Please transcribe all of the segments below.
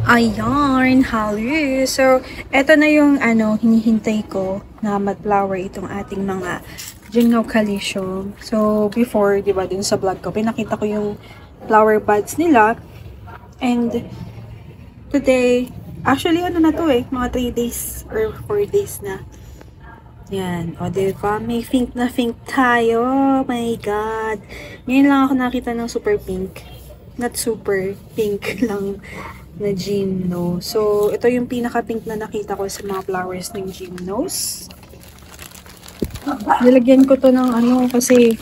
Ayan, halo. So, eto na yung hinihintay ko na mag-flower itong ating mga Gymnocalcium. So, before, di ba, dun sa vlog ko, pinakita ko yung flower buds nila. And, today, actually, na to mga 3 days or 4 days na. Yan. O, diba? May pink na pink tayo. Oh my God. Ngayon lang ako nakita ng super pink. Not super pink lang na Gymno. So, ito yung pinaka-pink na nakita ko sa mga flowers ng Gymnos. Nilagyan ko to ng kasi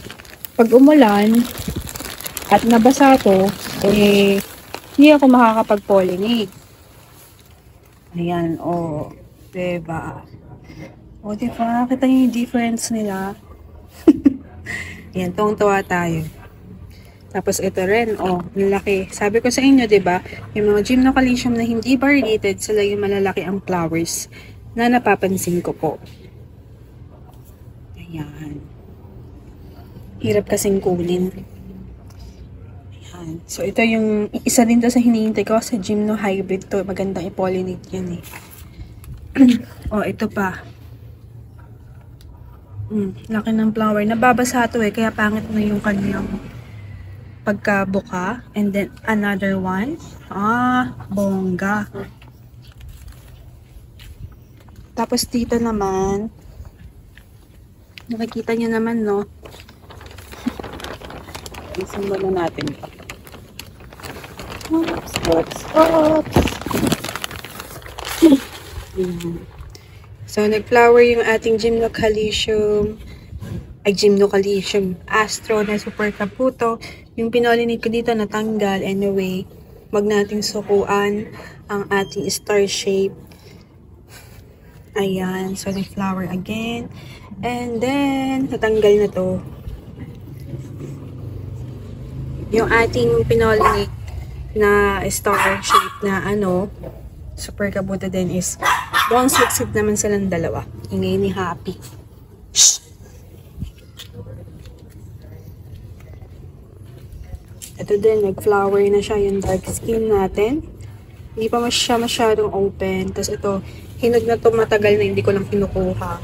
pag umulan at nabasa to, hindi ako makakapag-pollinate. Ayan, o. Diba? O, diba? Kita niyo yung difference nila. Ayan, tuwang-tuwa tayo. Tapos ito rin, malaki. Sabi ko sa inyo, 'di ba? Yung mga Gymnocalcium na hindi variegated, sila yung malalaki ang flowers na napapansin ko po. Ayan. Hirap kasing kunin. Ayan. So ito yung isa din to sa hinihintay ko sa Gymno hybrid to. Magandang i-pollinate yan ito pa. Laki ng flower. Nababasa to kaya pangit na yung kanyang pagkabuka. And then another one. Bongga. Tapos dito naman, nakikita nyo naman, no? Isimba na natin ito. Oops. So, nag-flower yung ating Gymnocalcium. Gymnocalcium Astro na super kaputo. Yung pinolinate ko dito natanggal. Anyway, wag nating sukuan ang ating star shape. Ayan. So, nag-flower again. And then, natanggal na to. Yung ating pinolinate na star shape na super kabuto din is buong sweet naman silang dalawa. Ingay ni Happy. Ito din, nag-flower na siya yung dark skin natin. Hindi pa siya masyadong open. Tapos ito, hinog na to matagal na hindi ko lang kinukuha.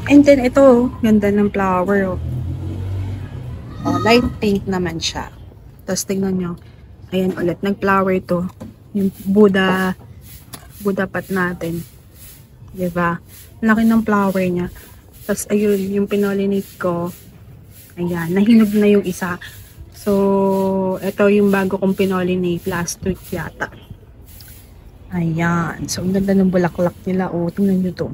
And then ito, ganda ng flower. Light pink naman siya. Tapos tingnan nyo, ayan ulit, nag-flower to. Yung Buddha pot natin. Diba? Laki ng flower niya. Tapos ayun, yung pinolinate ko, ayan, nahinog na yung isa. So, ito yung bago kong pinolinate last week yata. Ayan. So, ang ganda ng bulaklak nila. Tingnan nyo to.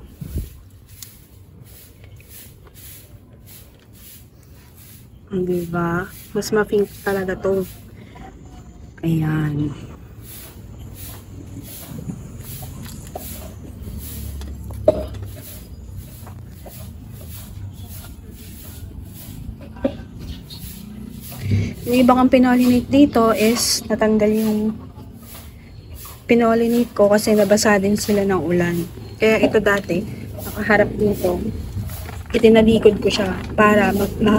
Diba? Mas ma-pink talaga to. Ayan. Yung ibang ang pinolinate dito is natanggal yung pinolinate ko kasi nabasa din sila ng ulan. Kaya ito dati, nakaharap dito, itinalikod ko siya para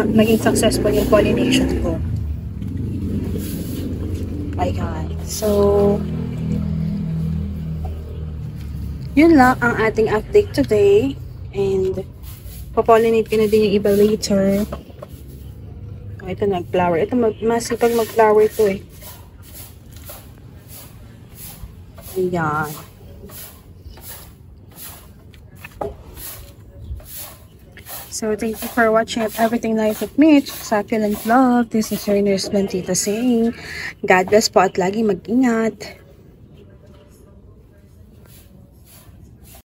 maging successful yung pollination ko. Ayan. So, yun lang ang ating update today. And, papollinate ko na din yung iba later. Ito nag-flower. Ito masipag mag-flower to Ayan. So, thank you for watching Everything Life with Mitch. Succulent Love. This is your nurse Bantita saying, God bless po at lagi mag-ingat.